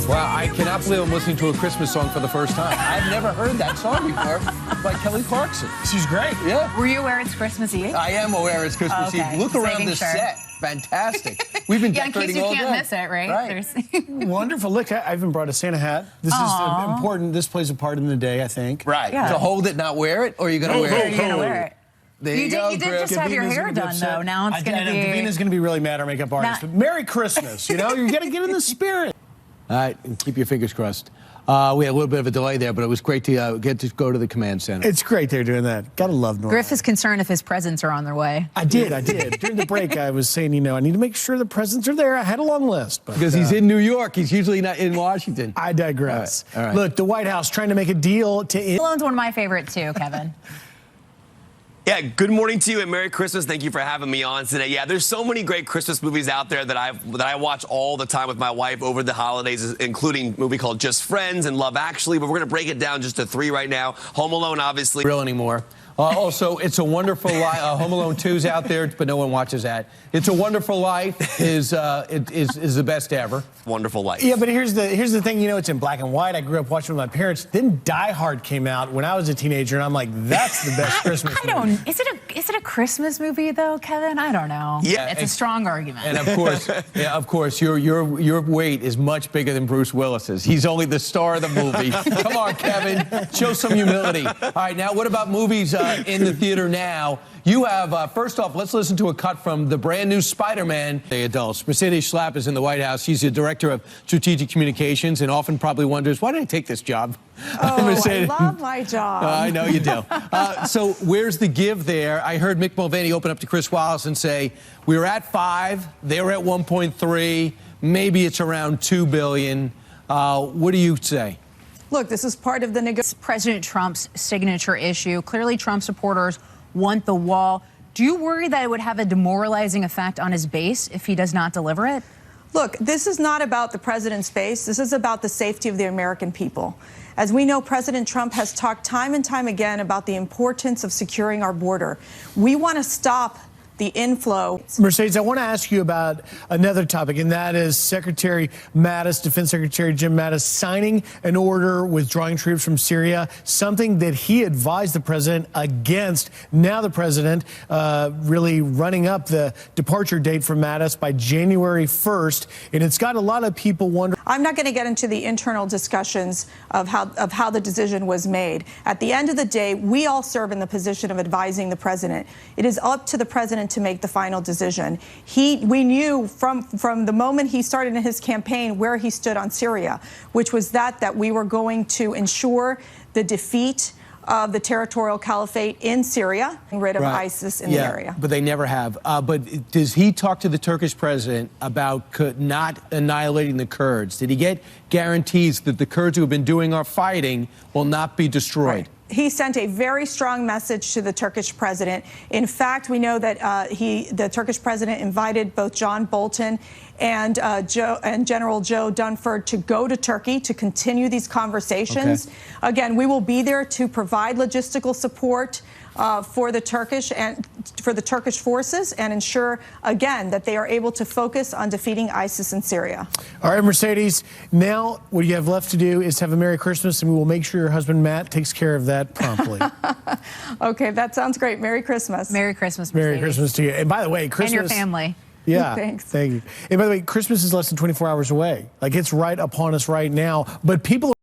Wow, I cannot believe I'm listening to a Christmas song for the first time. I've never heard that song before by Kelly Clarkson. She's great. Yeah. Were you aware it's Christmas Eve? I am aware it's Christmas Eve. Look around the set. Fantastic. We've been decorating all day. In case you can't miss it, right? Wonderful. Look, I even brought a Santa hat. This is important. This plays a part in the day, I think. Right. Yeah. To hold it, not wear it, or are you going to wear it? You're going to wear it. There you did just have your hair done, though. Now it's going to be... Davina's going to be really mad, our makeup artist. But Merry Christmas, you know? You're going to get in the spirit. All right, and keep your fingers crossed. We had a little bit of a delay there, but it was great to get to go to the command center. It's great they're doing that. Gotta love Norway. Griff is concerned if his presents are on their way. I did. During the break, I was saying, you know, I need to make sure the presents are there. I had a long list. But, because he's in New York. He's usually not in Washington. I digress. All right. Look, the White House trying to make a deal to... Stallone's one of my favorites, too, Kevin. Yeah, good morning to you and Merry Christmas. Thank you for having me on today. Yeah, there's so many great Christmas movies out there that I watch all the time with my wife over the holidays, including a movie called Just Friends and Love Actually, but we're going to break it down just to 3 right now. Home Alone, obviously. Real anymore. Also, It's a Wonderful Life. Home Alone 2's out there, but no one watches that. It's a Wonderful Life is the best ever. Wonderful Life. Yeah, but here's the thing. You know, it's in black and white. I grew up watching with my parents. Then Die Hard came out when I was a teenager, and I'm like, that's the best Christmas movie. Is it a Christmas movie though, Kevin? I don't know. Yeah, it's a strong argument. And of course, your weight is much bigger than Bruce Willis's. He's only the star of the movie. Come on, Kevin, show some humility. All right, now what about movies in the theater now? You have, first off, let's listen to a cut from the brand new Spider-Man. The adults. Mercedes Schlapp is in the White House. She's the director of strategic communications and often probably wonders, why did I take this job? Oh, I love my job. I know you do. So where's the give there? I heard Mick Mulvaney open up to Chris Wallace and say, we were at 5, they were at 1.3, maybe it's around $2 billion. What do you say? Look, this is part of the negotiation. President Trump's signature issue. Clearly, Trump supporters want the wall. Do you worry that it would have a demoralizing effect on his base if he does not deliver it? Look, this is not about the president's base. This is about the safety of the American people. As we know, President Trump has talked time and time again about the importance of securing our border. We want to stop the inflow. Mercedes, I want to ask you about another topic, and that is Secretary Mattis, Defense Secretary Jim Mattis, signing an order withdrawing troops from Syria, something that he advised the president against. Now the president really running up the departure date for Mattis by January 1st, and it's got a lot of people wondering. I'm not going to get into the internal discussions of how the decision was made. At the end of the day, we all serve in the position of advising the president. It is up to the president to make the final decision. We knew from the moment he started in his campaign where he stood on Syria, which was that we were going to ensure the defeat of the territorial caliphate in Syria and rid of ISIS in the area. But they never have. But does he talk to the Turkish president about not annihilating the Kurds? Did he get guarantees that the Kurds who have been doing our fighting will not be destroyed? Right. He sent a very strong message to the Turkish president. In fact, we know that the Turkish president invited both John Bolton and General Joe Dunford to go to Turkey to continue these conversations. Okay. Again, we will be there to provide logistical support for the Turkish forces and ensure, again, that they are able to focus on defeating ISIS in Syria. All right, Mercedes, now what you have left to do is have a Merry Christmas, and we will make sure your husband Matt takes care of that promptly. Okay, that sounds great. Merry Christmas. Merry Christmas, Mercedes. Merry Christmas to you. And by the way, Christmas... And your family. Yeah, thanks. Thank you. And by the way, Christmas is less than 24 hours away. Like, it's right upon us right now. But people